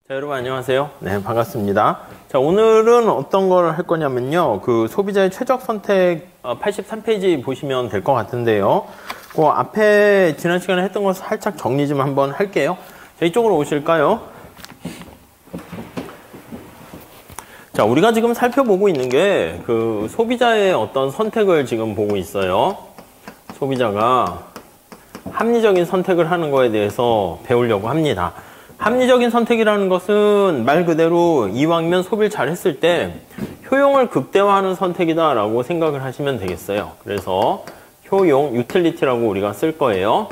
자, 여러분 안녕하세요. 네, 반갑습니다. 자, 오늘은 어떤 걸 할 거냐면요. 그 소비자의 최적 선택 83페이지 보시면 될 것 같은데요. 그 앞에 지난 시간에 했던 거 살짝 정리 좀 한번 할게요. 자, 이쪽으로 오실까요? 자, 우리가 지금 살펴보고 있는 게 그 소비자의 어떤 선택을 지금 보고 있어요. 소비자가 합리적인 선택을 하는 거에 대해서 배우려고 합니다. 합리적인 선택이라는 것은 말 그대로 이왕이면 소비를 잘 했을 때 효용을 극대화하는 선택이다 라고 생각을 하시면 되겠어요. 그래서 효용, 유틸리티라고 우리가 쓸 거예요.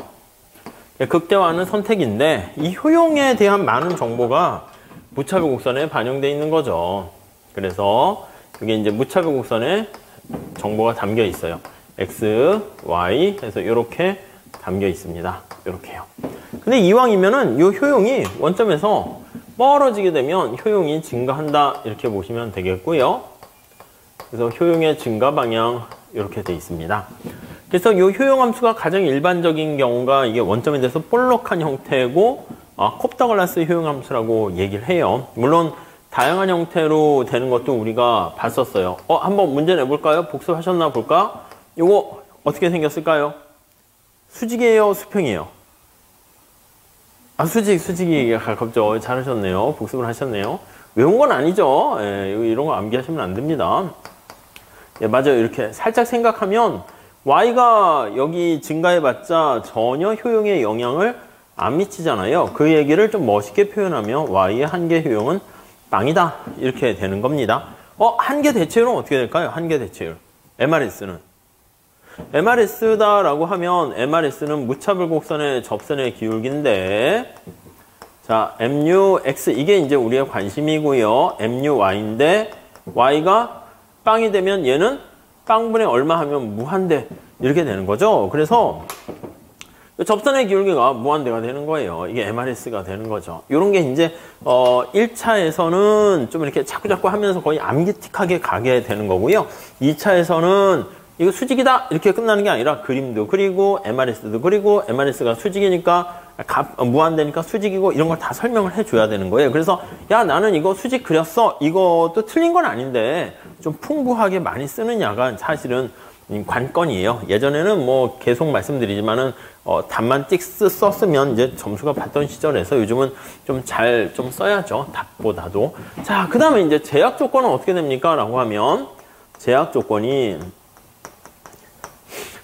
극대화하는 선택인데 이 효용에 대한 많은 정보가 무차별 곡선에 반영되어 있는 거죠. 그래서 이게 이제 무차별 곡선에 정보가 담겨 있어요. X, Y 해서 이렇게 담겨 있습니다. 이렇게요. 근데 이왕이면은 이 효용이 원점에서 멀어지게 되면 효용이 증가한다 이렇게 보시면 되겠고요. 그래서 효용의 증가 방향 이렇게 돼 있습니다. 그래서 이 효용 함수가 가장 일반적인 경우가 이게 원점에 대해서 볼록한 형태고 콥더글라스 효용 함수라고 얘기를 해요. 물론 다양한 형태로 되는 것도 우리가 봤었어요. 한번 문제 내볼까요? 복습하셨나 볼까? 이거 어떻게 생겼을까요? 수직이에요? 수평이에요? 수직이 가깝죠. 잘하셨네요. 복습을 하셨네요. 외운 건 아니죠. 이런 거 암기하시면 안 됩니다. 맞아요. 이렇게 살짝 생각하면 Y가 여기 증가해봤자 전혀 효용에 영향을 안 미치잖아요. 그 얘기를 좀 멋있게 표현하면 Y의 한계 효용은 빵이다. 이렇게 되는 겁니다. 한계 대체율은 어떻게 될까요? 한계 대체율. MRS는. MRS다라고 하면 MRS는 무차별 곡선의 접선의 기울기인데 자, MUX 이게 이제 우리의 관심이고요. MUY인데 Y가 빵이 되면 얘는 빵분의 얼마 하면 무한대 이렇게 되는 거죠. 그래서 접선의 기울기가 무한대가 되는 거예요. 이게 MRS가 되는 거죠. 이런 게 이제 1차에서는 좀 이렇게 자꾸자꾸 하면서 거의 암기틱하게 가게 되는 거고요. 2차에서는 이거 수직이다 이렇게 끝나는 게 아니라 그림도 그리고 MRS도 그리고 MRS가 수직이니까 무한대니까 수직이고 이런 걸 다 설명을 해줘야 되는 거예요. 그래서 야 나는 이거 수직 그렸어 이것도 틀린 건 아닌데 좀 풍부하게 많이 쓰느냐가 사실은 관건이에요. 예전에는 뭐 계속 말씀드리지만은 답만 찍 썼으면 이제 점수가 받던 시절에서 요즘은 좀 잘 좀 써야죠. 답보다도. 자, 그 다음에 이제 제약 조건은 어떻게 됩니까? 라고 하면 제약 조건이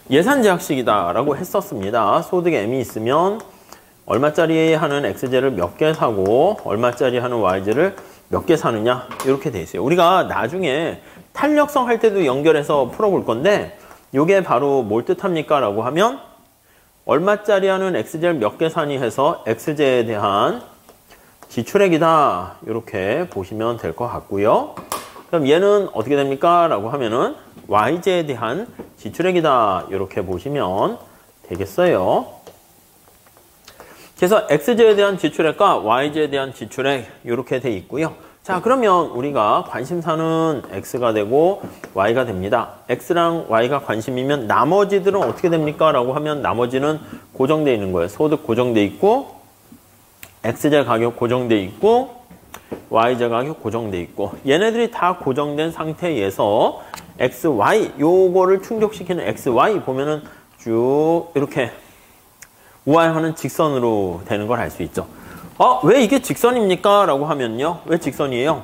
예산 제약식이다 라고 했었습니다. 소득 M이 있으면 얼마짜리 하는 X제를 몇 개 사고 얼마짜리 하는 Y제를 몇 개 사느냐 이렇게 돼 있어요. 우리가 나중에 탄력성 할 때도 연결해서 풀어볼 건데 이게 바로 뭘 뜻합니까? 라고 하면 얼마짜리 하는 X제를 몇 개 사니 해서 X제에 대한 지출액이다 이렇게 보시면 될 것 같고요. 그럼 얘는 어떻게 됩니까? 라고 하면은 Y제에 대한 지출액이다 이렇게 보시면 되겠어요. 그래서 X제에 대한 지출액과 Y제에 대한 지출액 이렇게 돼 있고요. 자, 그러면 우리가 관심사는 X가 되고 Y가 됩니다. X랑 Y가 관심이면 나머지들은 어떻게 됩니까? 라고 하면 나머지는 고정되어 있는 거예요. 소득 고정되어 있고 X제 가격 고정되어 있고 Y제 가격 고정되어 있고 얘네들이 다 고정된 상태에서 XY 요거를 충족시키는 XY 보면은 쭉 이렇게 우아하는 직선으로 되는 걸 알 수 있죠. 왜 이게 직선입니까? 라고 하면요. 왜 직선이에요?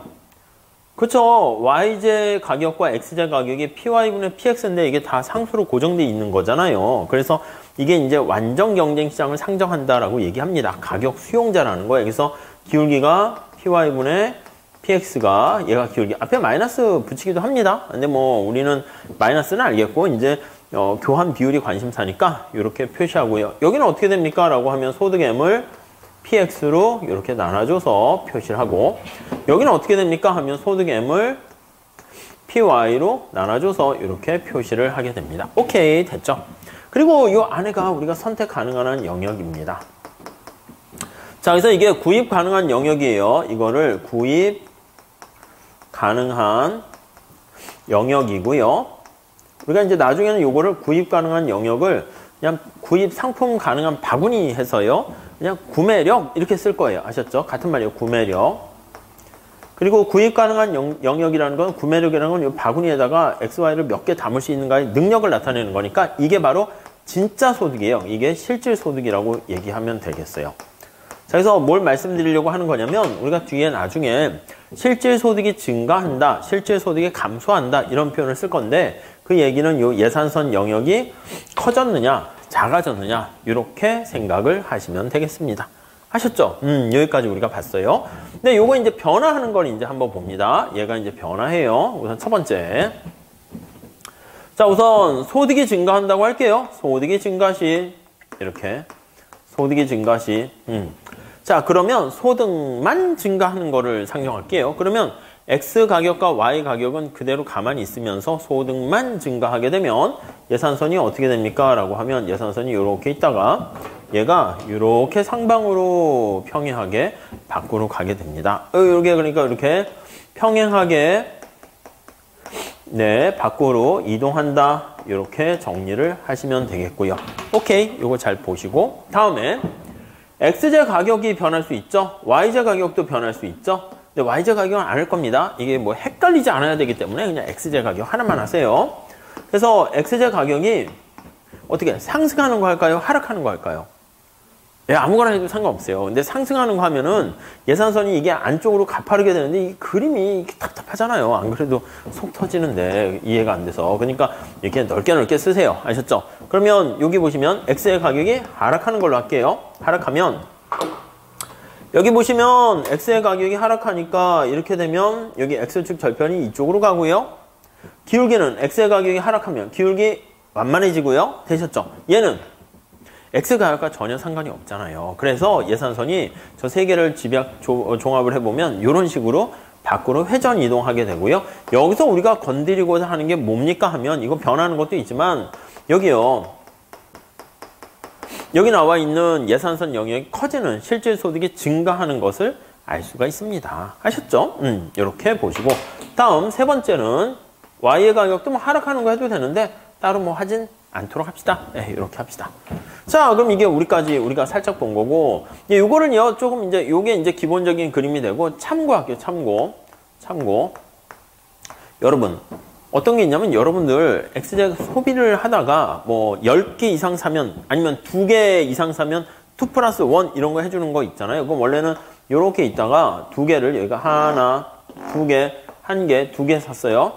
그쵸. Y제 가격과 X제 가격이 PY분의 PX인데 이게 다 상수로 고정되어 있는 거잖아요. 그래서 이게 이제 완전 경쟁 시장을 상정한다라고 얘기합니다. 가격 수용자라는 거예요. 그래서 기울기가 PY분의 PX가 얘가 기울기 앞에 마이너스 붙이기도 합니다. 근데 뭐 우리는 마이너스는 알겠고 이제 교환 비율이 관심사니까 이렇게 표시하고요. 여기는 어떻게 됩니까? 라고 하면 소득 M을 PX로 이렇게 나눠줘서 표시를 하고 여기는 어떻게 됩니까? 하면 소득 M을 PY로 나눠줘서 이렇게 표시를 하게 됩니다. 오케이 됐죠? 그리고 이 안에가 우리가 선택 가능한 영역입니다. 자, 그래서 이게 구입 가능한 영역이에요. 이거를 구입 가능한 영역이고요. 우리가 이제 나중에는 이거를 구입 가능한 영역을 그냥 구입 상품 가능한 바구니 해서요. 그냥 구매력 이렇게 쓸 거예요. 아셨죠? 같은 말이에요. 구매력. 그리고 구입 가능한 영역이라는 건 구매력이라는 건 이 바구니에다가 XY를 몇 개 담을 수 있는가의 능력을 나타내는 거니까 이게 바로 진짜 소득이에요. 이게 실질 소득이라고 얘기하면 되겠어요. 자, 그래서 뭘 말씀드리려고 하는 거냐면 우리가 뒤에 나중에 실질 소득이 증가한다, 실질 소득이 감소한다 이런 표현을 쓸 건데 그 얘기는 요 예산선 영역이 커졌느냐, 작아졌느냐 이렇게 생각을 하시면 되겠습니다. 하셨죠? 여기까지 우리가 봤어요. 근데 요거 이제 변화하는 걸 이제 한번 봅니다. 얘가 이제 변화해요. 우선 첫 번째. 자, 우선 소득이 증가한다고 할게요. 소득이 증가 시 이렇게 소득이 증가 시 자, 그러면 소득만 증가하는 거를 상정할게요. 그러면 X 가격과 Y 가격은 그대로 가만히 있으면서 소득만 증가하게 되면 예산선이 어떻게 됩니까? 라고 하면 예산선이 이렇게 있다가 얘가 이렇게 상방으로 평행하게 밖으로 가게 됩니다. 이렇게 그러니까 이렇게 평행하게 네, 밖으로 이동한다. 이렇게 정리를 하시면 되겠고요. 오케이, 이거 잘 보시고 다음에 X제 가격이 변할 수 있죠. Y제 가격도 변할 수 있죠. 근데 Y제 가격은 안 할 겁니다. 이게 뭐 헷갈리지 않아야 되기 때문에 그냥 X제 가격 하나만 하세요. 그래서 X제 가격이 어떻게 상승하는 거 할까요? 하락하는 거 할까요? 예, 아무거나 해도 상관없어요. 근데 상승하는 거 하면은 예산선이 이게 안쪽으로 가파르게 되는데 이 그림이 답답하잖아요. 안 그래도 속 터지는데 이해가 안 돼서. 그러니까 이렇게 넓게 쓰세요. 아셨죠? 그러면 여기 보시면 X의 가격이 하락하는 걸로 할게요. 하락하면 여기 보시면 X의 가격이 하락하니까 이렇게 되면 여기 X축 절편이 이쪽으로 가고요. 기울기는 X의 가격이 하락하면 기울기 완만해지고요. 되셨죠? 얘는 X 가격과 전혀 상관이 없잖아요. 그래서 예산선이 저 세 개를 종합을 해보면 이런 식으로 밖으로 회전 이동하게 되고요. 여기서 우리가 건드리고자 하는 게 뭡니까 하면 이거 변하는 것도 있지만 여기요. 여기 나와 있는 예산선 영역이 커지는 실질 소득이 증가하는 것을 알 수가 있습니다. 아셨죠? 이렇게 보시고 다음 세 번째는 Y의 가격도 뭐 하락하는 거 해도 되는데 따로 뭐 하진 않도록 합시다. 네, 이렇게 합시다. 자, 그럼 이게 우리가 살짝 본 거고, 요거는요, 조금 이제, 요게 이제 기본적인 그림이 되고, 참고할게요, 참고. 여러분, 어떤 게 있냐면, 여러분들, X제 소비를 하다가, 뭐, 10개 이상 사면, 아니면 2개 이상 사면, 2 플러스 1 이런 거 해주는 거 있잖아요. 그럼 원래는 요렇게 있다가, 2개를, 여기가 하나, 2개, 1개, 2개 샀어요.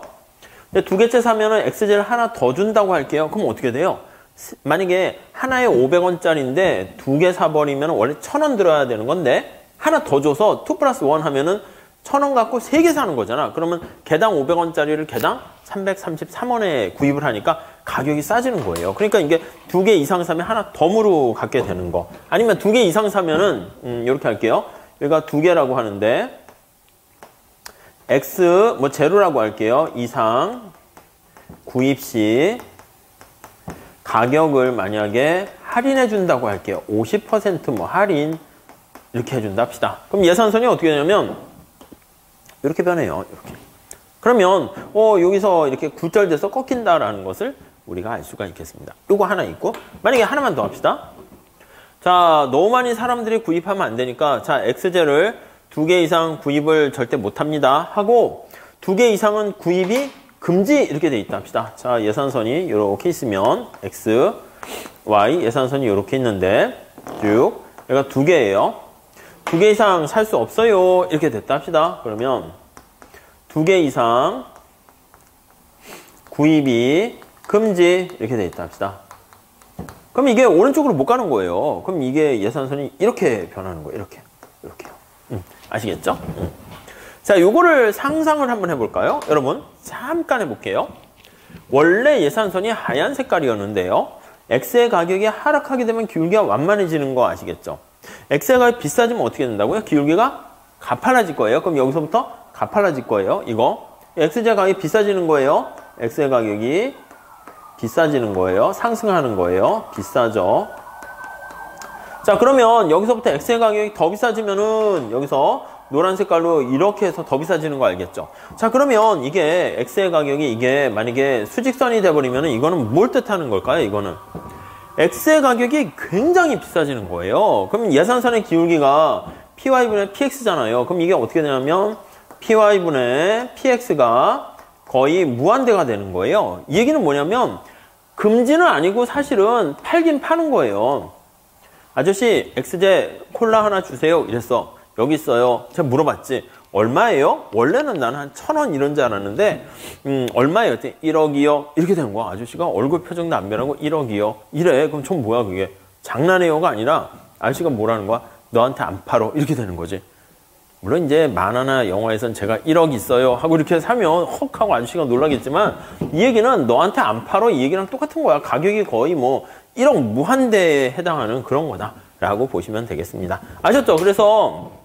근데 2개째 사면은 X제를 하나 더 준다고 할게요. 그럼 어떻게 돼요? 만약에 하나에 500원짜리인데 2개 사버리면 원래 1000원 들어야 되는 건데 하나 더 줘서 2 플러스 1 하면은 1000원 갖고 3개 사는 거잖아. 그러면 개당 500원짜리를 개당 333원에 구입을 하니까 가격이 싸지는 거예요. 그러니까 이게 2개 이상 사면 하나 덤으로 갖게 되는 거. 아니면 2개 이상 사면은 이렇게 할게요. 여기가 2개라고 하는데 X 뭐 제로라고 할게요. 이상 구입 시 가격을 만약에 할인해 준다고 할게요. 50% 뭐 할인 이렇게 해준다 합시다. 그럼 예산선이 어떻게 되냐면 이렇게 변해요. 이렇게. 그러면 여기서 이렇게 굴절돼서 꺾인다라는 것을 우리가 알 수가 있겠습니다. 요거 하나 있고 만약에 하나만 더 합시다. 자, 너무 많이 사람들이 구입하면 안 되니까 자, X제를 2개 이상 구입을 절대 못합니다 하고 2개 이상은 구입이 금지 이렇게 돼 있다 합시다. 자, 예산선이 이렇게 있으면 X, Y 예산선이 이렇게 있는데 쭉 얘가 2개예요. 2개 이상 살 수 없어요 이렇게 됐다 합시다. 그러면 2개 이상 구입이 금지 이렇게 돼 있다 합시다. 그럼 이게 오른쪽으로 못 가는 거예요. 그럼 이게 예산선이 이렇게 변하는 거예요. 이렇게요. 아시겠죠? 자, 요거를 상상을 한번 해볼까요? 여러분, 잠깐 해볼게요. 원래 예산선이 하얀 색깔이었는데요. X의 가격이 하락하게 되면 기울기가 완만해지는 거 아시겠죠? X의 가격이 비싸지면 어떻게 된다고요? 기울기가 가팔라질 거예요. 그럼 여기서부터 가팔라질 거예요. 이거. X의 가격이 비싸지는 거예요. X의 가격이 비싸지는 거예요. 상승하는 거예요. 비싸죠. 자, 그러면 여기서부터 X의 가격이 더 비싸지면은 여기서 노란 색깔로 이렇게 해서 더 비싸지는 거 알겠죠? 자, 그러면 이게 X의 가격이 이게 만약에 수직선이 돼버리면은 이거는 뭘 뜻하는 걸까요? 이거는 X의 가격이 굉장히 비싸지는 거예요. 그럼 예산선의 기울기가 PY분의 PX잖아요. 그럼 이게 어떻게 되냐면 PY분의 PX가 거의 무한대가 되는 거예요. 이 얘기는 뭐냐면 금지는 아니고 사실은 팔긴 파는 거예요. 아저씨 XJ 콜라 하나 주세요 이랬어. 여기 있어요. 제가 물어봤지. 얼마예요? 원래는 나는 한 1,000원 이런 줄 알았는데 얼마예요? 1억이요? 이렇게 되는 거야. 아저씨가 얼굴 표정도 안 변하고 1억이요? 이래. 그럼 전 뭐야 그게? 장난해요가 아니라 아저씨가 뭐라는 거야? 너한테 안 팔어. 이렇게 되는 거지. 물론 이제 만화나 영화에선 제가 1억 있어요 하고 이렇게 사면 헉 하고 아저씨가 놀라겠지만 이 얘기는 너한테 안 팔어 이 얘기랑 똑같은 거야. 가격이 거의 뭐 1억 무한대에 해당하는 그런 거다 라고 보시면 되겠습니다. 아셨죠? 그래서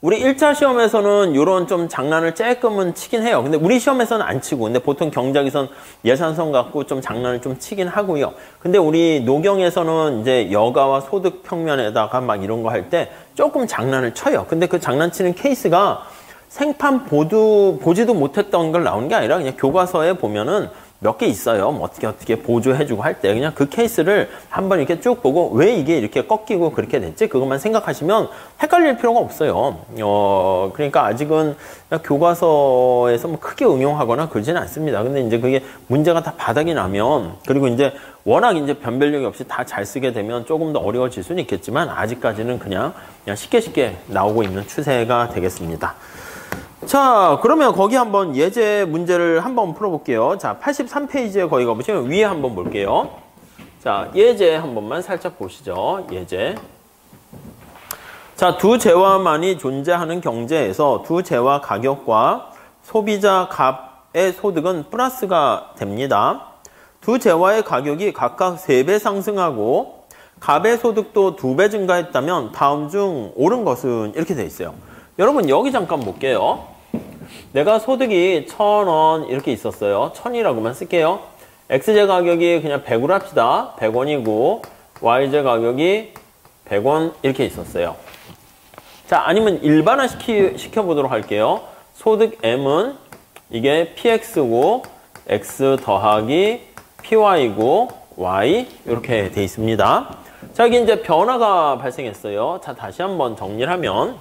우리 1차 시험에서는 이런 좀 장난을 조금은 치긴 해요. 근데 우리 시험에서는 안 치고, 근데 보통 경작에선 예산선 갖고 좀 장난을 좀 치긴 하고요. 근데 우리 노경에서는 이제 여가와 소득 평면에다가 막 이런 거 할 때 조금 장난을 쳐요. 근데 그 장난치는 케이스가 생판 보지도 못했던 걸 나오는 게 아니라 그냥 교과서에 보면은 몇 개 있어요. 뭐 어떻게 보조해주고 할 때 그냥 그 케이스를 한번 이렇게 쭉 보고 왜 이게 이렇게 꺾이고 그렇게 됐지? 그것만 생각하시면 헷갈릴 필요가 없어요. 그러니까 아직은 교과서에서 뭐 크게 응용하거나 그러지는 않습니다. 근데 이제 그게 문제가 다 바닥이 나면 그리고 이제 워낙 이제 변별력이 없이 다 잘 쓰게 되면 조금 더 어려워질 수는 있겠지만 아직까지는 그냥 쉽게 나오고 있는 추세가 되겠습니다. 자, 그러면 거기 한번 예제 문제를 한번 풀어볼게요. 자, 83페이지에 거기 가보시면 위에 한번 볼게요. 자, 예제 한 번만 살짝 보시죠. 예제. 자, 두 재화만이 존재하는 경제에서 두 재화 가격과 소비자 값의 소득은 플러스가 됩니다. 두 재화의 가격이 각각 3배 상승하고 값의 소득도 2배 증가했다면 다음 중 옳은 것은 이렇게 돼 있어요. 여러분 여기 잠깐 볼게요. 내가 소득이 1,000원 이렇게 있었어요. 1,000이라고만 쓸게요. XJ 가격이 그냥 100으로 합시다. 100원이고 YJ 가격이 100원 이렇게 있었어요. 자, 아니면 일반화 시켜보도록 할게요. 소득 M은 이게 PX고 X 더하기 PY고 Y 이렇게 돼 있습니다. 자, 여기 이제 변화가 발생했어요. 자, 다시 한번 정리를 하면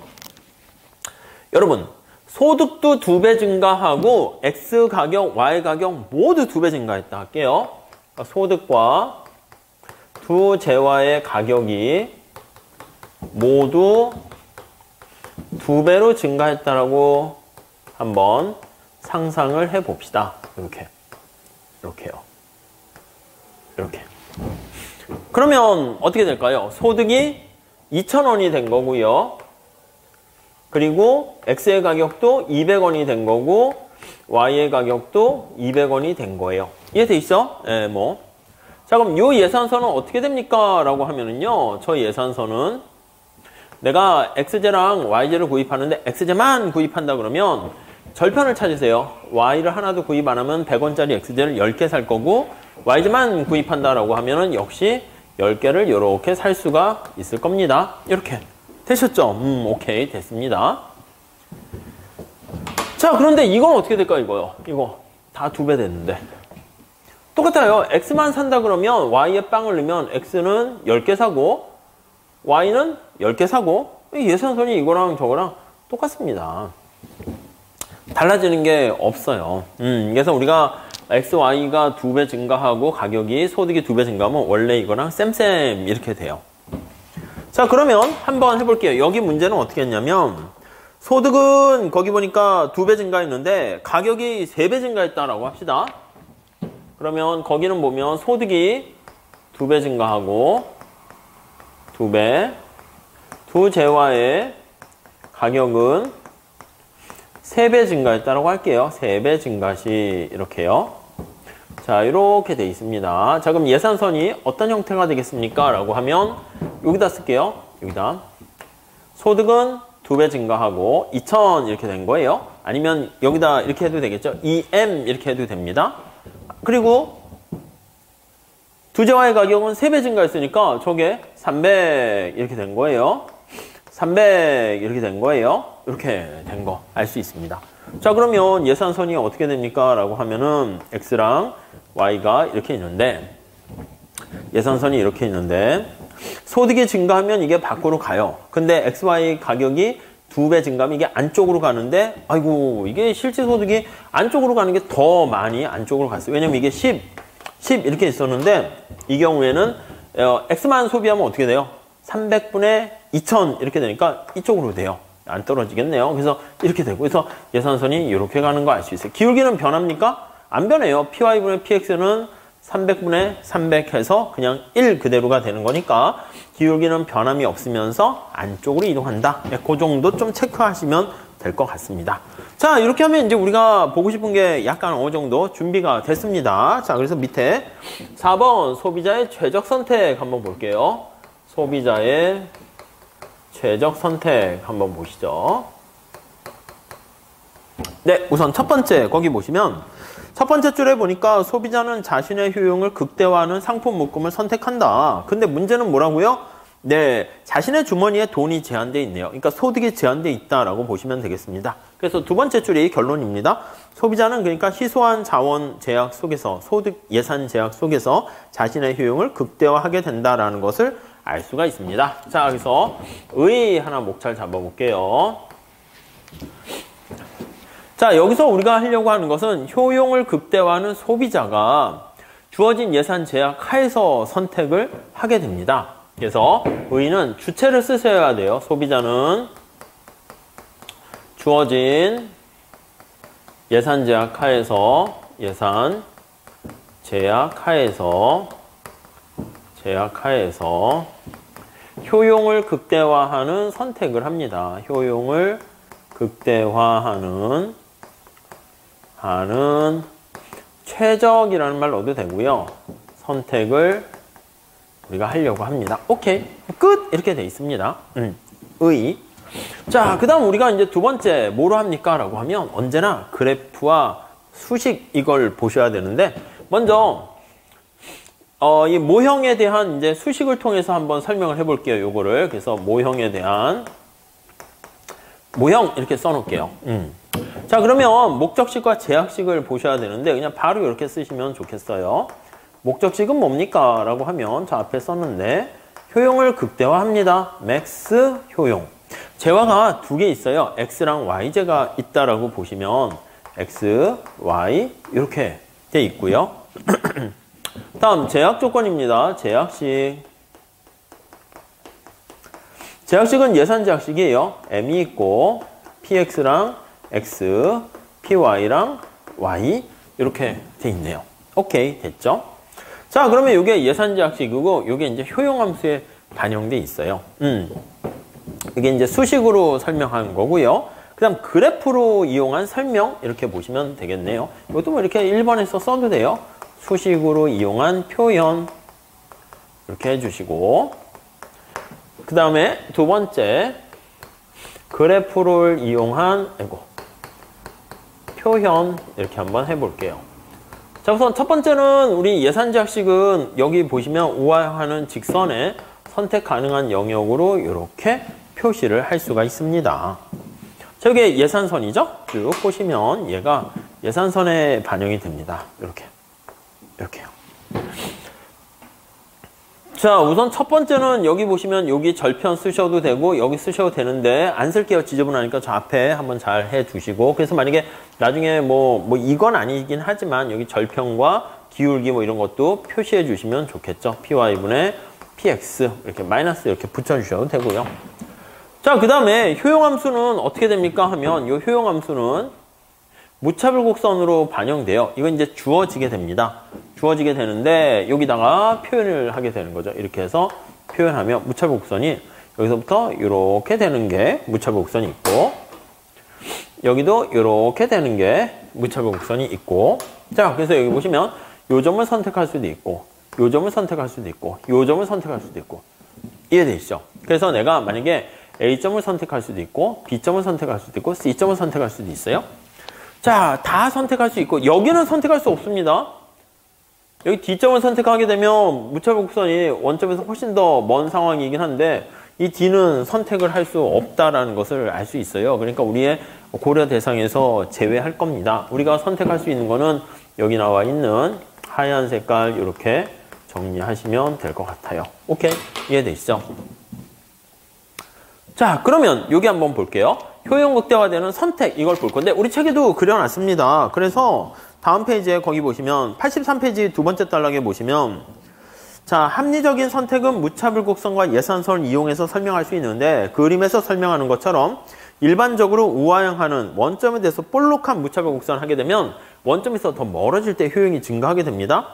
여러분 소득도 2배 증가하고 X 가격, Y 가격 모두 2배 증가했다 할게요. 그러니까 소득과 두 재화의 가격이 모두 2배로 증가했다라고 한번 상상을 해 봅시다. 이렇게요. 이렇게. 그러면 어떻게 될까요? 소득이 2,000원이 된 거고요. 그리고 X의 가격도 200원이 된 거고 Y의 가격도 200원이 된 거예요. 이해돼 있어? 네, 뭐. 자, 그럼 이 예산선은 어떻게 됩니까? 라고 하면은요. 저 예산선은 내가 XJ랑 YJ를 구입하는데 XJ만 구입한다 그러면 절편을 찾으세요. Y를 하나도 구입 안 하면 100원짜리 XJ를 10개 살 거고 YJ만 구입한다라고 하면은 역시 10개를 이렇게 살 수가 있을 겁니다. 이렇게. 되셨죠? 오케이. 됐습니다. 자, 그런데 이건 어떻게 될까, 이거요? 이거 다 2배 됐는데. 똑같아요. X만 산다 그러면 Y에 빵을 넣으면 X는 10개 사고 Y는 10개 사고 예산선이 이거랑 저거랑 똑같습니다. 달라지는 게 없어요. 그래서 우리가 X, Y가 2배 증가하고 가격이 소득이 2배 증가하면 원래 이거랑 쌤 이렇게 돼요. 자, 그러면 한번 해볼게요. 여기 문제는 어떻게 했냐면 소득은 거기 보니까 2배 증가했는데 가격이 3배 증가했다라고 합시다. 그러면 거기는 보면 소득이 2배 증가하고 2배 두 재화의 가격은 3배 증가했다라고 할게요. 3배 증가시 이렇게요. 자, 이렇게 돼 있습니다. 자, 그럼 예산선이 어떤 형태가 되겠습니까? 라고 하면 여기다 쓸게요. 여기다. 소득은 2배 증가하고 2,000 이렇게 된 거예요. 아니면 여기다 이렇게 해도 되겠죠. 2M 이렇게 해도 됩니다. 그리고 두 재화의 가격은 3배 증가했으니까 저게 300 이렇게 된 거예요. 300 이렇게 된 거예요. 이렇게 된 거 알 수 있습니다. 자, 그러면 예산선이 어떻게 됩니까? 라고 하면은 X랑 Y가 이렇게 있는데 예산선이 이렇게 있는데 소득이 증가하면 이게 밖으로 가요. 근데 XY 가격이 2배 증가하면 이게 안쪽으로 가는데 아이고 이게 실제 소득이 안쪽으로 가는 게 더 많이 안쪽으로 갔어요. 왜냐면 이게 10 이렇게 있었는데 이 경우에는 X만 소비하면 어떻게 돼요? 300분의 2000 이렇게 되니까 이쪽으로 돼요. 안 떨어지겠네요. 그래서 이렇게 되고 그래서 예산선이 이렇게 가는 거 알 수 있어요. 기울기는 변합니까? 안 변해요. PY분의 PX는 300분의 300 해서 그냥 1 그대로가 되는 거니까 기울기는 변함이 없으면서 안쪽으로 이동한다. 그 정도 좀 체크하시면 될 것 같습니다. 자, 이렇게 하면 이제 우리가 보고 싶은 게 약간 어느 정도 준비가 됐습니다. 자, 그래서 밑에 4번 소비자의 최적 선택 한번 볼게요. 소비자의 최적 선택 한번 보시죠. 네, 우선 첫 번째 거기 보시면 첫 번째 줄에 보니까 소비자는 자신의 효용을 극대화하는 상품 묶음을 선택한다. 근데 문제는 뭐라고요? 네, 자신의 주머니에 돈이 제한되어 있네요. 그러니까 소득이 제한되어 있다라고 보시면 되겠습니다. 그래서 두 번째 줄이 결론입니다. 소비자는 그러니까 희소한 자원 제약 속에서 소득 예산 제약 속에서 자신의 효용을 극대화하게 된다라는 것을 알 수가 있습니다. 자, 그래서 의 하나 목차를 잡아볼게요. 자, 여기서 우리가 하려고 하는 것은 효용을 극대화하는 소비자가 주어진 예산 제약 하에서 선택을 하게 됩니다. 그래서 의는 주체를 쓰셔야 돼요. 소비자는 주어진 예산 제약 하에서 효용을 극대화하는 선택을 합니다. 효용을 극대화하는 최적이라는 말 넣어도 되고요. 선택을 우리가 하려고 합니다. 오케이. 끝! 이렇게 돼 있습니다. 의. 자, 그 다음 우리가 이제 두 번째 뭐로 합니까? 라고 하면 언제나 그래프와 수식 이걸 보셔야 되는데 먼저 이 모형에 대한 이제 수식을 통해서 한번 설명을 해볼게요. 요거를. 그래서 모형에 대한 모형 이렇게 써놓을게요. 자, 그러면 목적식과 제약식을 보셔야 되는데 그냥 바로 이렇게 쓰시면 좋겠어요. 목적식은 뭡니까? 라고 하면 저 앞에 썼는데 효용을 극대화합니다. 맥스 효용. 재화가 두 개 있어요. X랑 Y제가 있다라고 보시면 X, Y 이렇게 돼 있고요. 다음 제약 조건입니다. 제약식. 제약식은 예산 제약식이에요. M이 있고 PX랑 X, PY랑 Y 이렇게 돼 있네요. 오케이, 됐죠? 자, 그러면 이게 예산 제약식이고 이게 이제 효용함수에 반영돼 있어요. 이게 이제 수식으로 설명한 거고요. 그 다음 그래프로 이용한 설명 이렇게 보시면 되겠네요. 이것도 뭐 이렇게 1번에서 써도 돼요. 수식으로 이용한 표현 이렇게 해주시고 그 다음에 두 번째 그래프를 이용한 표현 이렇게 한번 해볼게요. 자, 우선 첫 번째는 우리 예산 제약식은 여기 보시면 우화하는 직선에 선택 가능한 영역으로 이렇게 표시를 할 수가 있습니다. 자, 이게 예산선이죠? 쭉 보시면 얘가 예산선에 반영이 됩니다. 이렇게요. 자, 우선 첫 번째는 여기 보시면 여기 절편 쓰셔도 되고 여기 쓰셔도 되는데 안 쓸게요. 지저분하니까 저 앞에 한번 잘 해두시고 그래서 만약에 나중에 뭐 이건 아니긴 하지만 여기 절편과 기울기 뭐 이런 것도 표시해 주시면 좋겠죠. py분의 px 이렇게 마이너스 이렇게 붙여주셔도 되고요. 자, 그 다음에 효용함수는 어떻게 됩니까? 하면 이 효용함수는 무차별 곡선으로 반영돼요. 이건 이제 주어지게 됩니다. 주어지게 되는데 여기다가 표현을 하게 되는 거죠. 이렇게 해서 표현하면 무차별 곡선이 여기서부터 이렇게 되는 게 무차별 곡선이 있고 여기도 이렇게 되는 게 무차별 곡선이 있고 자, 그래서 여기 보시면 요 점을 선택할 수도 있고 요 점을 선택할 수도 있고 요 점을 선택할 수도 있고 이해되시죠? 그래서 내가 만약에 A점을 선택할 수도 있고 B점을 선택할 수도 있고 C점을 선택할 수도 있어요. 자, 다 선택할 수 있고 여기는 선택할 수 없습니다. 여기 D점을 선택하게 되면 무차별 곡선이 원점에서 훨씬 더 먼 상황이긴 한데 이 D는 선택을 할 수 없다라는 것을 알 수 있어요. 그러니까 우리의 고려 대상에서 제외할 겁니다. 우리가 선택할 수 있는 거는 여기 나와 있는 하얀 색깔 이렇게 정리하시면 될 것 같아요. 오케이? 이해되시죠? 자, 그러면 여기 한번 볼게요. 효용 극대화되는 선택, 이걸 볼 건데 우리 책에도 그려놨습니다. 그래서 다음 페이지에 거기 보시면 83페이지 두 번째 단락에 보시면 자, 합리적인 선택은 무차별 곡선과 예산선을 이용해서 설명할 수 있는데 그림에서 설명하는 것처럼 일반적으로 우하향하는 원점에 대해서 볼록한 무차별 곡선을 하게 되면 원점에서 더 멀어질 때 효용이 증가하게 됩니다.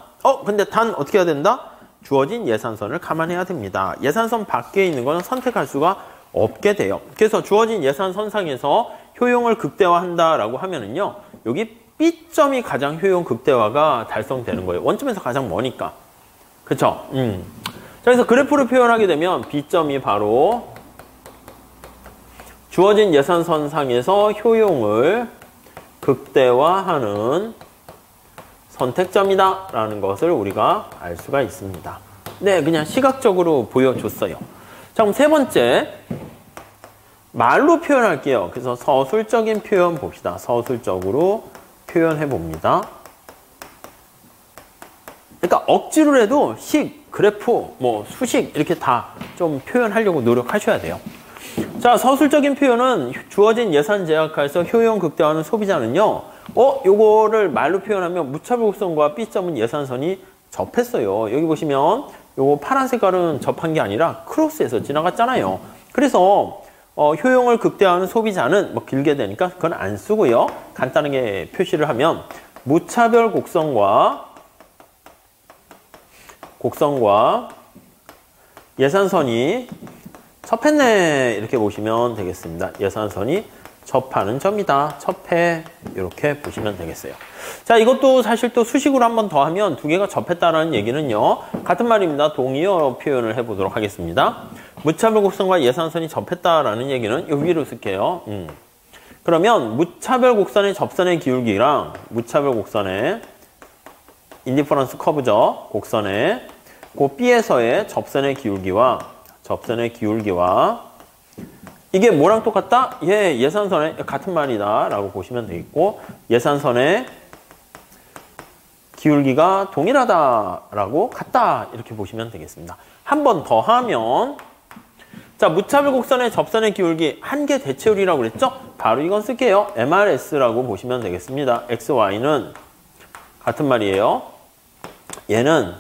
근데 단 어떻게 해야 된다? 주어진 예산선을 감안해야 됩니다. 예산선 밖에 있는 거는 선택할 수가 없게 돼요. 그래서 주어진 예산선상에서 효용을 극대화한다라고 하면은요, 여기 B점이 가장 효용 극대화가 달성되는 거예요. 원점에서 가장 머니까. 그쵸? 자, 그래서 그래프를 표현하게 되면 B점이 바로 주어진 예산선상에서 효용을 극대화하는 선택점이다 라는 것을 우리가 알 수가 있습니다. 네, 그냥 시각적으로 보여줬어요. 자, 그럼 세 번째 말로 표현할게요. 그래서 서술적인 표현 봅시다. 서술적으로 표현해 봅니다. 그러니까 억지로 해도 식, 그래프, 뭐 수식 이렇게 다 좀 표현하려고 노력하셔야 돼요. 자, 서술적인 표현은 주어진 예산 제약하에서 효용 극대화하는 소비자는요. 요거를 말로 표현하면 무차별 곡선과 B점은 예산선이 접했어요. 여기 보시면 요거 파란 색깔은 접한 게 아니라 크로스해서 지나갔잖아요. 그래서 효용을 극대화하는 소비자는 뭐 길게 되니까 그건 안 쓰고요. 간단하게 표시를 하면 무차별 곡선과 예산선이 접했네 이렇게 보시면 되겠습니다. 예산선이 접하는 점이다. 접해 이렇게 보시면 되겠어요. 자, 이것도 사실 또 수식으로 한 번 더 하면 두 개가 접했다라는 얘기는요. 같은 말입니다. 동의어 표현을 해보도록 하겠습니다. 무차별 곡선과 예산선이 접했다라는 얘기는 요 위로 쓸게요. 그러면 무차별 곡선의 접선의 기울기랑 무차별 곡선의 인디퍼런스 커브죠. 곡선의 그 B에서의 접선의 기울기와 이게 뭐랑 똑같다? 예산선의 같은 말이다 라고 보시면 되겠고 예산선의 기울기가 동일하다 라고 같다 이렇게 보시면 되겠습니다. 한 번 더 하면 자, 무차별 곡선의 접선의 기울기 한계 대체율이라고 그랬죠? 바로 이건 쓸게요. MRS라고 보시면 되겠습니다. XY는 같은 말이에요. 얘는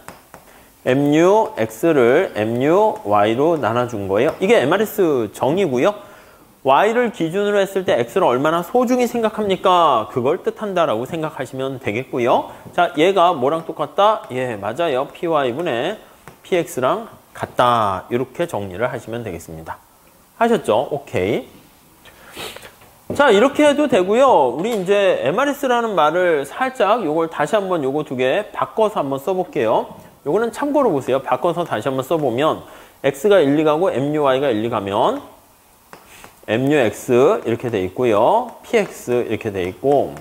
mu x를 mu y로 나눠준 거예요. 이게 MRS 정의고요. y를 기준으로 했을 때 x를 얼마나 소중히 생각합니까? 그걸 뜻한다라고 생각하시면 되겠고요. 자, 얘가 뭐랑 똑같다? 맞아요. py분의 px랑 같다. 이렇게 정리를 하시면 되겠습니다. 하셨죠? 오케이. 자, 이렇게 해도 되고요. 우리 이제 MRS라는 말을 살짝 요걸 다시 한번 요거 두 개 바꿔서 한번 써볼게요. 요거는 참고로 보세요. 바꿔서 다시 한번 써보면 x가 1, 2가고 muy가 1, 2가면 mux 이렇게 돼 있고요. px 이렇게 돼 있고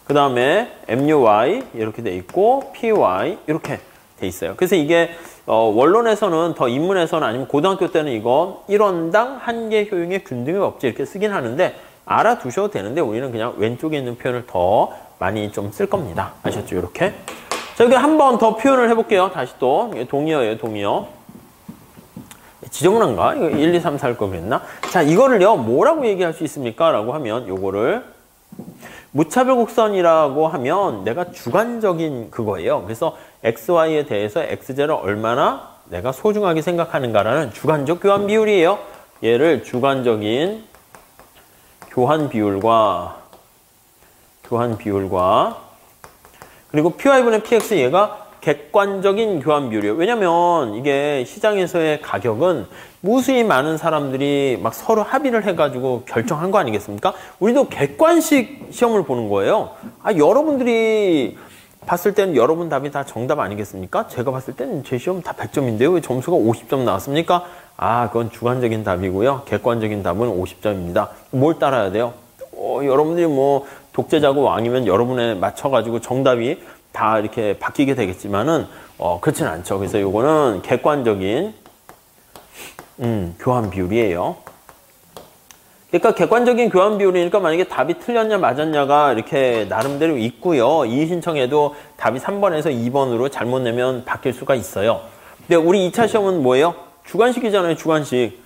그 다음에 muy 이렇게 돼 있고 py 이렇게 돼 있어요. 그래서 이게 원론에서는 더 인문에서는 아니면 고등학교 때는 이거 1원당 한계 효용의 균등의 법칙 이렇게 쓰긴 하는데 알아두셔도 되는데 우리는 그냥 왼쪽에 있는 표현을 더 많이 좀 쓸 겁니다. 아셨죠? 이렇게. 자, 여기 한 번 더 표현을 해볼게요. 다시 또. 동의어예요, 동의어. 지저분한가? 이거 1, 2, 3, 4 할 거 그랬나? 자, 이거를요, 뭐라고 얘기할 수 있습니까? 라고 하면, 요거를 무차별 곡선이라고 하면 내가 주관적인 그거예요. 그래서 XY에 대해서 XZ를 얼마나 내가 소중하게 생각하는가라는 주관적 교환 비율이에요. 얘를 주관적인 교환 비율과 그리고 PY분의 PX 얘가 객관적인 교환 비율이에요. 왜냐면 이게 시장에서의 가격은 무수히 많은 사람들이 막 서로 합의를 해가지고 결정한 거 아니겠습니까? 우리도 객관식 시험을 보는 거예요. 여러분들이 봤을 때는 여러분 답이 다 정답 아니겠습니까? 제가 봤을 때는 제 시험 다 100점인데요. 왜 점수가 50점 나왔습니까? 그건 주관적인 답이고요. 객관적인 답은 50점입니다. 뭘 따라야 돼요? 여러분들이 뭐 독재자고 왕이면 여러분에 맞춰가지고 정답이 다 이렇게 바뀌게 되겠지만은 그렇진 않죠. 그래서 요거는 객관적인 교환 비율이에요. 그러니까 객관적인 교환 비율이니까 만약에 답이 틀렸냐 맞았냐가 이렇게 나름대로 있고요. 이의 신청에도 답이 3번에서 2번으로 잘못 내면 바뀔 수가 있어요. 근데 우리 2차 시험은 뭐예요? 주관식이잖아요. 주관식.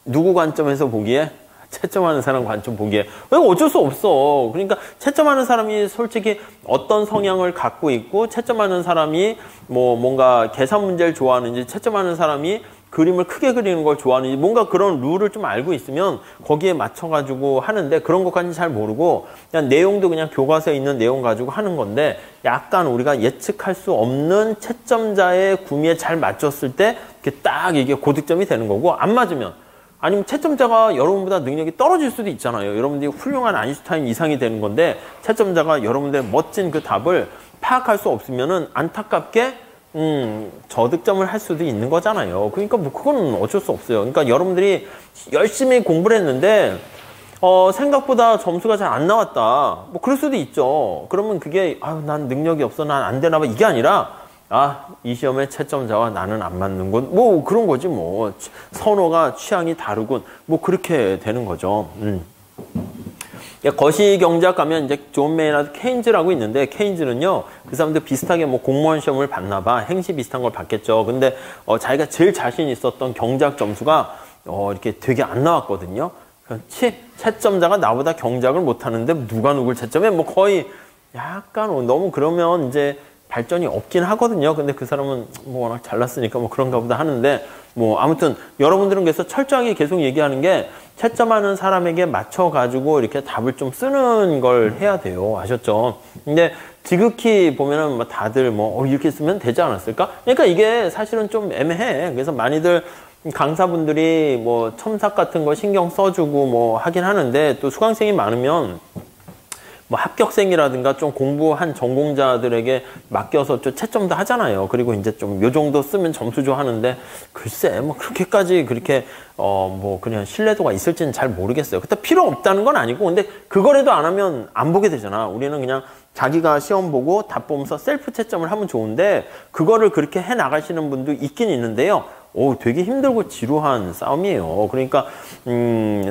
누구 관점에서 보기에? 채점하는 사람 관점 보기에. 이거 어쩔 수 없어. 그러니까 채점하는 사람이 솔직히 어떤 성향을 갖고 있고 채점하는 사람이 뭐 뭔가 계산 문제를 좋아하는지 채점하는 사람이 그림을 크게 그리는 걸 좋아하는지 뭔가 그런 룰을 좀 알고 있으면 거기에 맞춰가지고 하는데 그런 것까지는 잘 모르고 그냥 내용도 그냥 교과서에 있는 내용 가지고 하는 건데 약간 우리가 예측할 수 없는 채점자의 구미에 잘 맞췄을 때 이렇게 딱 이게 고득점이 되는 거고 안 맞으면 아니면 채점자가 여러분보다 능력이 떨어질 수도 있잖아요. 여러분들이 훌륭한 아인슈타인 이상이 되는 건데 채점자가 여러분들의 멋진 그 답을 파악할 수 없으면은 안타깝게 저득점을 할 수도 있는 거잖아요. 그러니까 뭐 그건 어쩔 수 없어요. 그러니까 여러분들이 열심히 공부를 했는데 생각보다 점수가 잘 안 나왔다. 뭐 그럴 수도 있죠. 그러면 그게 아유 난 능력이 없어 난 안 되나 봐 이게 아니라 이 시험의 채점자와 나는 안 맞는군. 뭐 그런 거지 뭐. 선호가 취향이 다르군. 뭐 그렇게 되는 거죠. 거시경제학 가면 이제 존 메이나드 케인즈라고 있는데 케인즈는요 그 사람들 비슷하게 뭐 공무원 시험을 봤나 봐. 행시 비슷한 걸 봤겠죠. 근데 자기가 제일 자신 있었던 경제학 점수가 이렇게 되게 안 나왔거든요. 채점자가 나보다 경제학을 못하는데 누가 누굴 채점해? 뭐 거의 약간 너무 그러면 이제 발전이 없긴 하거든요. 근데 그 사람은 뭐 워낙 잘났으니까 뭐 그런가 보다 하는데 뭐 아무튼 여러분들은 그래서 철저하게 계속 얘기하는 게 채점하는 사람에게 맞춰가지고 이렇게 답을 좀 쓰는 걸 해야 돼요. 아셨죠? 근데 지극히 보면은 뭐 다들 뭐 이렇게 쓰면 되지 않았을까? 그러니까 이게 사실은 좀 애매해. 그래서 많이들 강사분들이 뭐 첨삭 같은 거 신경 써주고 뭐 하긴 하는데 또 수강생이 많으면 뭐 합격생이라든가 좀 공부한 전공자들에게 맡겨서 좀 채점도 하잖아요. 그리고 이제 좀 요 정도 쓰면 점수 줘 하는데 글쎄 뭐 그렇게까지 그렇게 뭐 그냥 신뢰도가 있을지는 잘 모르겠어요. 그때 필요 없다는 건 아니고 근데 그거라도 안 하면 안 보게 되잖아. 우리는 그냥 자기가 시험 보고 답 보면서 셀프 채점을 하면 좋은데 그거를 그렇게 해 나가시는 분도 있긴 있는데요. 되게 힘들고 지루한 싸움이에요. 그러니까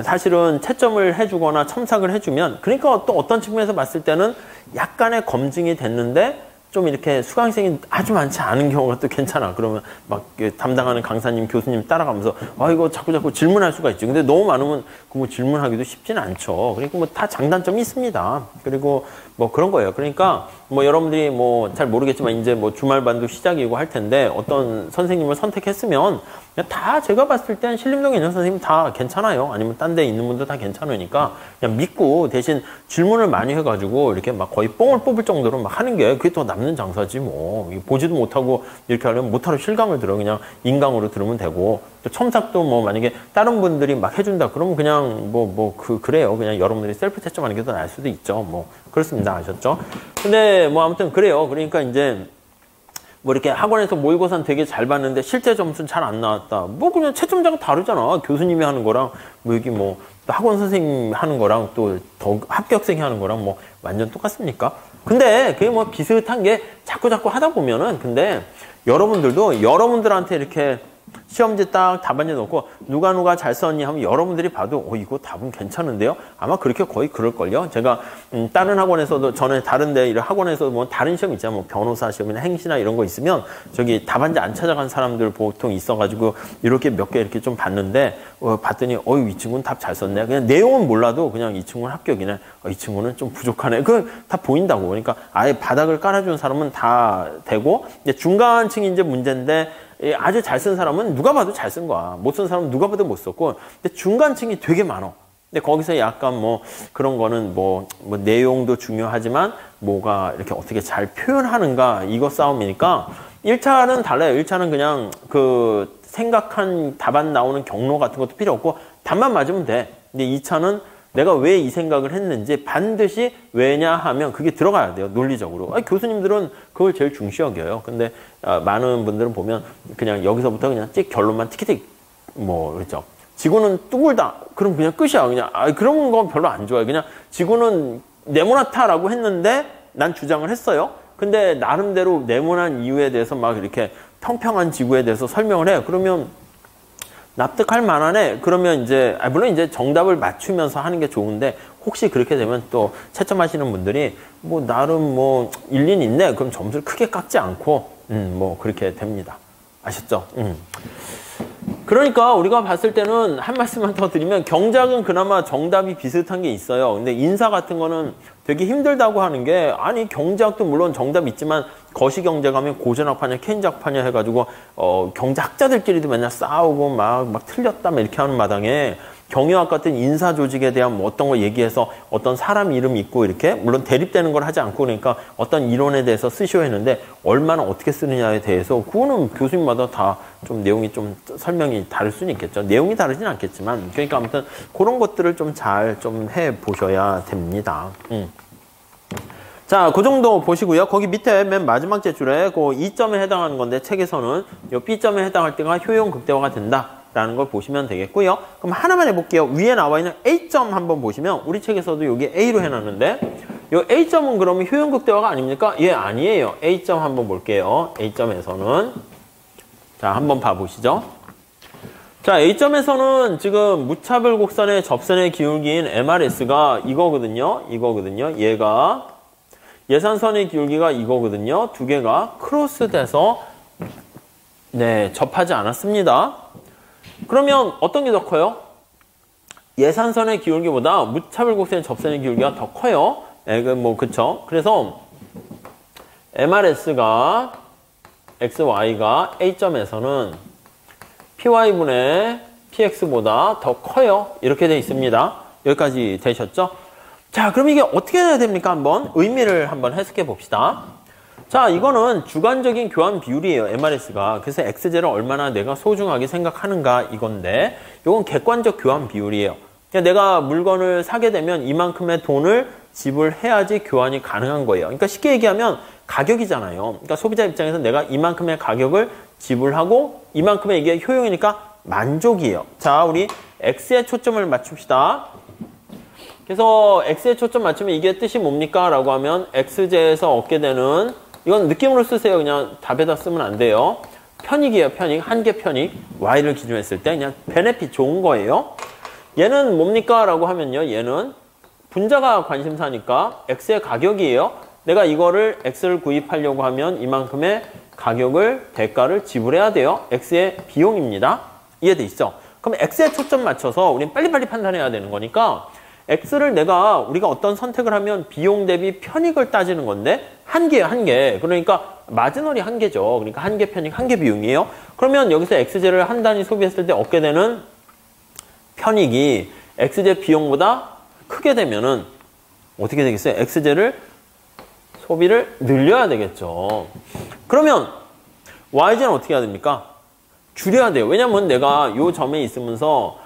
사실은 채점을 해주거나 첨삭을 해주면 그러니까 또 어떤 측면에서 봤을 때는 약간의 검증이 됐는데 좀 이렇게 수강생이 아주 많지 않은 경우가 또 괜찮아. 그러면 막 담당하는 강사님, 교수님 따라가면서 이거 자꾸 질문할 수가 있죠. 근데 너무 많으면 그 뭐 질문하기도 쉽지는 않죠. 그러니까 뭐 다 장단점이 있습니다. 그리고 뭐 그런 거예요. 그러니까 뭐 여러분들이 뭐 잘 모르겠지만 이제 뭐 주말반도 시작이고 할 텐데 어떤 선생님을 선택했으면 그냥 다 제가 봤을 땐 신림동에 있는 선생님 다 괜찮아요. 아니면 딴 데 있는 분들 다 괜찮으니까 그냥 믿고 대신 질문을 많이 해가지고 이렇게 막 거의 뽕을 뽑을 정도로 막 하는 게 그게 더 남는 장사지 뭐. 보지도 못하고 이렇게 하려면 못하러 실감을 들어. 그냥 인강으로 들으면 되고 또 첨삭도 뭐 만약에 다른 분들이 막 해준다 그러면 그냥 그래요. 그냥 여러분들이 셀프 채점하는 게 더 나을 수도 있죠. 뭐 그렇습니다. 아셨죠? 근데 뭐 아무튼 그래요. 그러니까 이제 뭐 이렇게 학원에서 모의고사는 되게 잘 봤는데 실제 점수는 잘 안 나왔다. 뭐 그냥 채점자가 다르잖아. 교수님이 하는 거랑 뭐 여기 뭐 또 학원 선생님이 하는 거랑 또 더 합격생이 하는 거랑 뭐 완전 똑같습니까? 근데 그게 뭐 비슷한 게 자꾸 하다 보면은 근데 여러분들도 여러분들한테 이렇게 시험지 딱 답안지 놓고 누가 잘 썼니 하면 여러분들이 봐도 이거 답은 괜찮은데요? 아마 그렇게 거의 그럴걸요? 제가 다른 학원에서도 전에 다른데 이런 학원에서 뭐 다른 시험 있잖아요. 뭐 변호사 시험이나 행시나 이런 거 있으면 저기 답안지 안 찾아간 사람들 보통 있어가지고 이렇게 몇 개 이렇게 좀 봤는데 봤더니 이 친구는 답 잘 썼네. 그냥 내용은 몰라도 그냥 이 친구는 합격이네. 이 친구는 좀 부족하네. 그 다 보인다고. 그러니까 아예 바닥을 깔아준 사람은 다 되고 이제 중간층이 이제 문제인데 아주 잘 쓴 사람은 누가 봐도 잘 쓴 거야. 못 쓴 사람은 누가 봐도 못 썼고. 근데 중간층이 되게 많아. 근데 거기서 약간 뭐 그런 거는 뭐 내용도 중요하지만 뭐가 이렇게 어떻게 잘 표현하는가 이거 싸움이니까 1차는 달라요. 1차는 그냥 그 생각한 답안 나오는 경로 같은 것도 필요 없고 답만 맞으면 돼. 근데 2차는 내가 왜 이 생각을 했는지 반드시 왜냐 하면 그게 들어가야 돼요. 논리적으로. 교수님들은 그걸 제일 중시 여겨요. 근데 많은 분들은 보면 그냥 여기서부터 그냥 찍 결론만 티키틱 뭐 그렇죠. 지구는 뚜글다. 그럼 그냥 끝이야. 그냥 그런 건 별로 안 좋아요. 그냥 지구는 네모나타라고 했는데 난 주장을 했어요. 근데 나름대로 네모난 이유에 대해서 막 이렇게 평평한 지구에 대해서 설명을 해요. 그러면 납득할 만하네. 그러면 이제, 물론 이제 정답을 맞추면서 하는 게 좋은데, 혹시 그렇게 되면 또 채점하시는 분들이 뭐 나름 뭐 일리는 있네. 그럼 점수를 크게 깎지 않고, 뭐 그렇게 됩니다. 아셨죠? 그러니까 우리가 봤을 때는 한 말씀만 더 드리면 경작은 그나마 정답이 비슷한 게 있어요. 근데 인사 같은 거는 되게 힘들다고 하는 게 아니 경작도 물론 정답 있지만 거시경제 가면 고전학파냐 케인작파냐 해가지고 경제학자들끼리도 맨날 싸우고 막 틀렸다 막 이렇게 하는 마당에 경영학 같은 인사 조직에 대한 뭐 어떤 거 얘기해서 어떤 사람 이름 있고 이렇게 물론 대립되는 걸 하지 않고 그러니까 어떤 이론에 대해서 쓰시오 했는데 얼마나 어떻게 쓰느냐에 대해서 그거는 교수님마다 다 좀 내용이 좀 설명이 다를 수는 있겠죠. 내용이 다르진 않겠지만 그러니까 아무튼 그런 것들을 좀 잘 좀 해 보셔야 됩니다. 자, 그 정도 보시고요. 거기 밑에 맨 마지막 제출에 그 2점에 해당하는 건데 책에서는 이 B점에 해당할 때가 효용 극대화가 된다. 라는 걸 보시면 되겠고요. 그럼 하나만 해볼게요. 위에 나와 있는 A점 한번 보시면 우리 책에서도 여기 A로 해놨는데 이 A점은 그러면 효용 극대화가 아닙니까? 예, 아니에요. A점 한번 볼게요. A점에서는 자, 한번 봐보시죠. 자, A점에서는 지금 무차별 곡선의 접선의 기울기인 MRS가 이거거든요. 얘가 예산선의 기울기가 이거거든요. 두 개가 크로스돼서 네, 접하지 않았습니다. 그러면 어떤 게 더 커요? 예산선의 기울기보다 무차별 곡선의 접선의 기울기가 더 커요. 그쵸? 그래서 MRS가 XY가 A점에서는 PY분의 PX보다 더 커요. 이렇게 되어 있습니다. 여기까지 되셨죠? 자, 그럼 이게 어떻게 해야 됩니까? 한번 의미를 한번 해석해 봅시다. 자, 이거는 주관적인 교환 비율이에요. MRS가. 그래서 XJ를 얼마나 내가 소중하게 생각하는가 이건데 이건 객관적 교환 비율이에요. 그러니까 내가 물건을 사게 되면 이만큼의 돈을 지불해야지 교환이 가능한 거예요. 그러니까 쉽게 얘기하면 가격이잖아요. 그러니까 소비자 입장에서 내가 이만큼의 가격을 지불하고 이만큼의 이게 효용이니까 만족이에요. 자, 우리 X에 초점을 맞춥시다. 그래서 X에 초점 맞추면 이게 뜻이 뭡니까? 라고 하면 XJ에서 얻게 되는 이건 느낌으로 쓰세요. 그냥 답에다 쓰면 안 돼요. 편익이에요. 편익. 한계 편익. Y를 기준으로 했을 때 그냥 베네핏 좋은 거예요. 얘는 뭡니까? 라고 하면요. 얘는 분자가 관심사니까 X의 가격이에요. 내가 이거를 X를 구입하려고 하면 이만큼의 가격을, 대가를 지불해야 돼요. X의 비용입니다. 이해돼 있죠? 그럼 X에 초점 맞춰서 우리는 빨리빨리 판단해야 되는 거니까 X를 우리가 어떤 선택을 하면 비용 대비 편익을 따지는 건데 한계예요, 한계. 그러니까 마지널이 한계죠. 그러니까 한계 편익, 한계 비용이에요. 그러면 여기서 XJ를 한 단위 소비했을 때 얻게 되는 편익이 XJ 비용보다 크게 되면은 어떻게 되겠어요? XJ를 소비를 늘려야 되겠죠. 그러면 YJ는 어떻게 해야 됩니까? 줄여야 돼요. 왜냐면 내가 요 점에 있으면서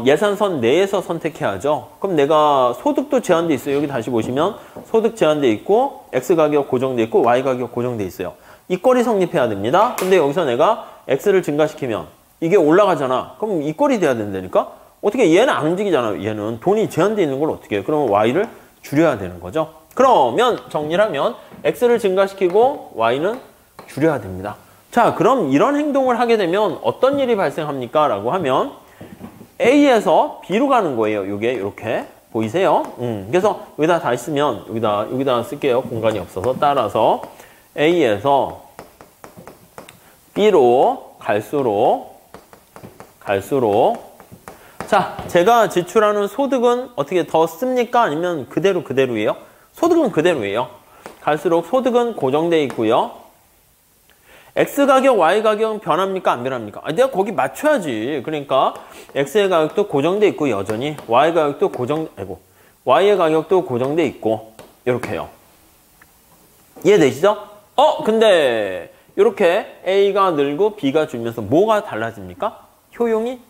예산선 내에서 선택해야죠. 그럼 내가 소득도 제한돼 있어요. 여기 다시 보시면 소득 제한돼 있고 X 가격 고정돼 있고 Y 가격 고정돼 있어요. 이 꼴이 성립해야 됩니다. 근데 여기서 내가 X를 증가시키면 이게 올라가잖아. 그럼 이 꼴이 돼야 된다니까? 어떻게 얘는 안 움직이잖아요. 얘는 돈이 제한돼 있는 걸 어떻게 해요? 그러면 Y를 줄여야 되는 거죠. 그러면 정리를 하면 X를 증가시키고 Y는 줄여야 됩니다. 자, 그럼 이런 행동을 하게 되면 어떤 일이 발생합니까? 라고 하면 A에서 B로 가는 거예요. 이게 이렇게 보이세요? 그래서 여기다 다 있으면 여기다 쓸게요. 공간이 없어서 따라서 A에서 B로 갈수록 자, 제가 지출하는 소득은 어떻게 더 씁니까? 아니면 그대로예요? 소득은 그대로예요. 갈수록 소득은 고정되어 있고요. X 가격, Y 가격은 변합니까? 안 변합니까? 내가 거기 맞춰야지. 그러니까 X의 가격도 고정되어 있고 여전히 Y의 가격도 Y의 가격도 고정되어 있고 이렇게요. 이해되시죠? 근데 이렇게 A가 늘고 B가 줄면서 뭐가 달라집니까? 효용이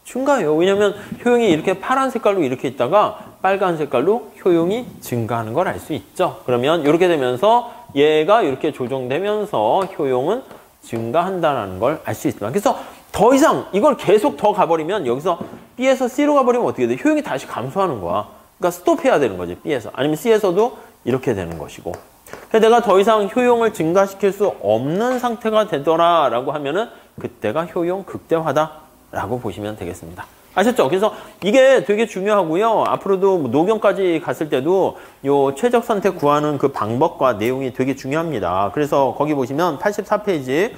증가해요. 왜냐면 효용이 이렇게 파란 색깔로 이렇게 있다가 빨간 색깔로 효용이 증가하는 걸 알 수 있죠. 그러면 이렇게 되면서 얘가 이렇게 조정되면서 효용은 증가한다는 걸 알 수 있습니다. 그래서 더 이상 이걸 계속 더 가버리면 여기서 B에서 C로 가버리면 어떻게 돼? 효용이 다시 감소하는 거야. 그러니까 스톱해야 되는 거지. B에서. 아니면 C에서도 이렇게 되는 것이고. 그래서 내가 더 이상 효용을 증가시킬 수 없는 상태가 되더라라고 하면은 그때가 효용 극대화다. 라고 보시면 되겠습니다. 아셨죠? 그래서 이게 되게 중요하고요. 앞으로도 노경까지 갔을 때도 요 최적 선택 구하는 그 방법과 내용이 되게 중요합니다. 그래서 거기 보시면 84페이지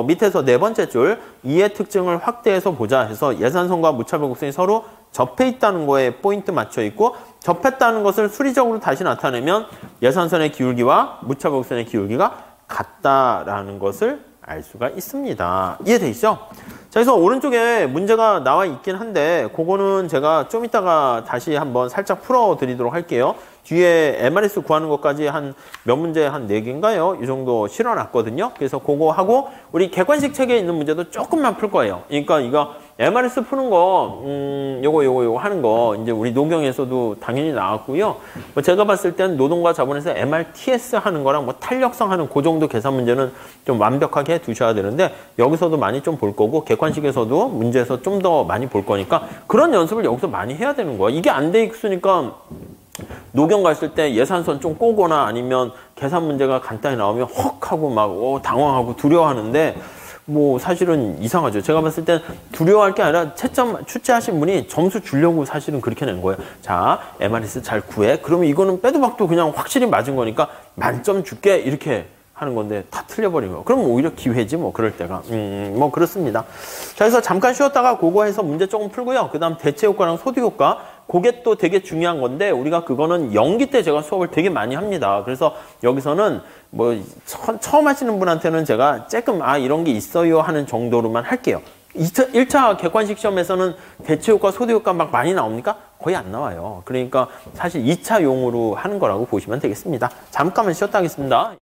밑에서 네 번째 줄 이해 특징을 확대해서 보자 해서 예산선과 무차별 곡선이 서로 접해 있다는 거에 포인트 맞춰 있고 접했다는 것을 수리적으로 다시 나타내면 예산선의 기울기와 무차별 곡선의 기울기가 같다라는 것을 알 수가 있습니다. 이해되시죠? 자, 그래서 오른쪽에 문제가 나와 있긴 한데 그거는 제가 좀 이따가 다시 한번 살짝 풀어 드리도록 할게요. 뒤에 MRS 구하는 것까지 한 몇 문제 한 4개인가요? 이 정도 실어 놨거든요. 그래서 그거 하고 우리 객관식 책에 있는 문제도 조금만 풀 거예요. 그러니까 이거 MRS 푸는 거 요거 하는 거 이제 우리 노경에서도 당연히 나왔고요. 뭐 제가 봤을 땐 노동과 자본에서 MRTS 하는 거랑 뭐 탄력성 하는 그 정도 계산 문제는 좀 완벽하게 두셔야 되는데 여기서도 많이 좀 볼 거고 객관식에서도 문제에서 좀 더 많이 볼 거니까 그런 연습을 여기서 많이 해야 되는 거야. 이게 안 돼 있으니까 노경 갔을 때 예산선 좀 꼬거나 아니면 계산 문제가 간단히 나오면 헉 하고 막 당황하고 두려워하는데 뭐 사실은 이상하죠. 제가 봤을 땐 두려워할 게 아니라 채점 출제하신 분이 점수 주려고 사실은 그렇게 낸 거예요. 자, MRS 잘 구해. 그러면 이거는 빼도 박도 그냥 확실히 맞은 거니까 만점 줄게 이렇게 하는 건데 다 틀려버린 거예요. 그럼 오히려 기회지 뭐 그럴 때가 뭐 그렇습니다. 자, 그래서 잠깐 쉬었다가 그거 해서 문제 조금 풀고요. 그 다음 대체 효과랑 소득 효과 그게 또 되게 중요한 건데 우리가 그거는 연기 때 제가 수업을 되게 많이 합니다. 그래서 여기서는 뭐 처음 하시는 분한테는 제가 조금 이런 게 있어요 하는 정도로만 할게요. 1차 객관식 시험에서는 대체 효과, 소득 효과 막 많이 나옵니까? 거의 안 나와요. 그러니까 사실 2차용으로 하는 거라고 보시면 되겠습니다. 잠깐만 쉬었다 하겠습니다.